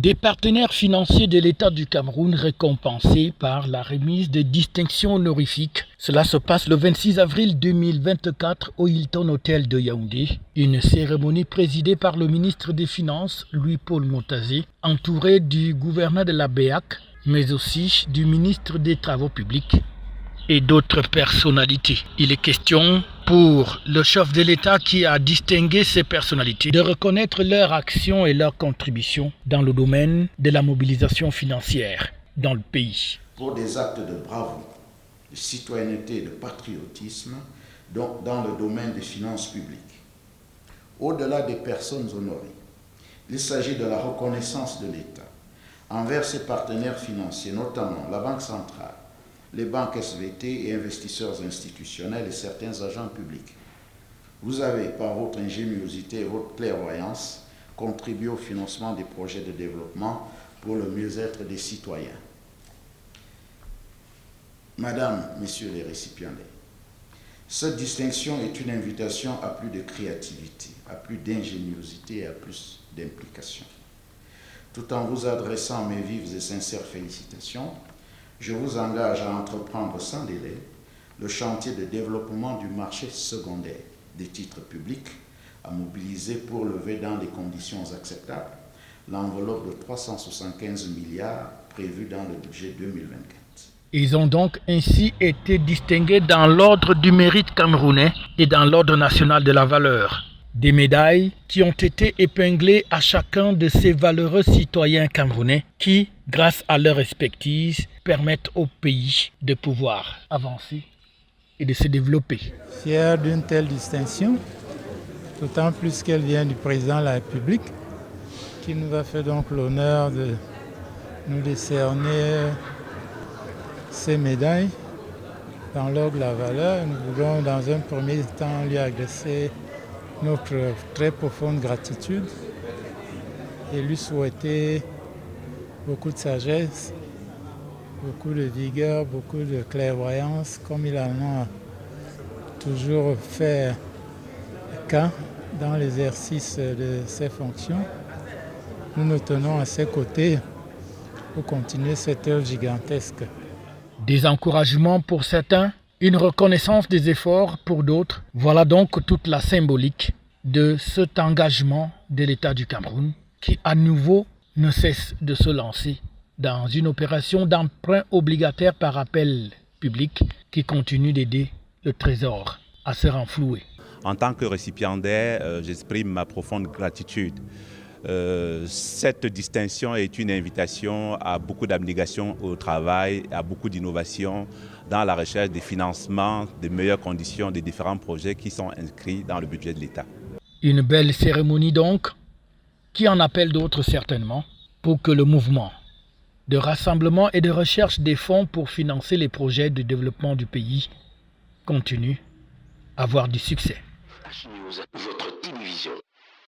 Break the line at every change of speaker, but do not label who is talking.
Des partenaires financiers de l'État du Cameroun récompensés par la remise de distinctions honorifiques. Cela se passe le 26 avril 2024 au Hilton Hotel de Yaoundé. Une cérémonie présidée par le ministre des Finances, Louis-Paul Montazé, entouré du gouverneur de la BEAC, mais aussi du ministre des Travaux publics et d'autres personnalités. Il est question pour le chef de l'État qui a distingué ces personnalités de reconnaître leur action et leur contribution dans le domaine de la mobilisation financière dans le pays.
Pour des actes de bravoure, de citoyenneté et de patriotisme dans le domaine des finances publiques. Au-delà des personnes honorées, il s'agit de la reconnaissance de l'État envers ses partenaires financiers, notamment la Banque centrale, les banques SVT et investisseurs institutionnels et certains agents publics. Vous avez, par votre ingéniosité et votre clairvoyance, contribué au financement des projets de développement pour le mieux-être des citoyens. Madame, Messieurs les récipiendaires, cette distinction est une invitation à plus de créativité, à plus d'ingéniosité et à plus d'implication. Tout en vous adressant mes vives et sincères félicitations, je vous engage à entreprendre sans délai le chantier de développement du marché secondaire des titres publics à mobiliser pour lever dans des conditions acceptables l'enveloppe de 375 milliards prévue dans le budget 2024.
Ils ont donc ainsi été distingués dans l'ordre du mérite camerounais et dans l'ordre national de la valeur. Des médailles qui ont été épinglées à chacun de ces valeureux citoyens camerounais qui, grâce à leur expertise, permettent au pays de pouvoir avancer et de se développer.
Fier d'une telle distinction, d'autant plus qu'elle vient du président de la République, qui nous a fait donc l'honneur de nous décerner ces médailles dans l'ordre de la valeur. Nous voulons dans un premier temps lui adresser notre très profonde gratitude et lui souhaiter beaucoup de sagesse, beaucoup de vigueur, beaucoup de clairvoyance, comme il en a toujours fait cas dans l'exercice de ses fonctions. Nous nous tenons à ses côtés pour continuer cette œuvre gigantesque.
Des encouragements pour certains, une reconnaissance des efforts pour d'autres. Voilà donc toute la symbolique de cet engagement de l'État du Cameroun qui à nouveau ne cesse de se lancer dans une opération d'emprunt obligataire par appel public qui continue d'aider le Trésor à se renflouer.
En tant que récipiendaire, j'exprime ma profonde gratitude. Cette distinction est une invitation à beaucoup d'abnégation au travail, à beaucoup d'innovation dans la recherche des financements, des meilleures conditions des différents projets qui sont inscrits dans le budget de l'État.
Une belle cérémonie donc, qui en appelle d'autres certainement, pour que le mouvement de rassemblement et de recherche des fonds pour financer les projets de développement du pays continue à avoir du succès.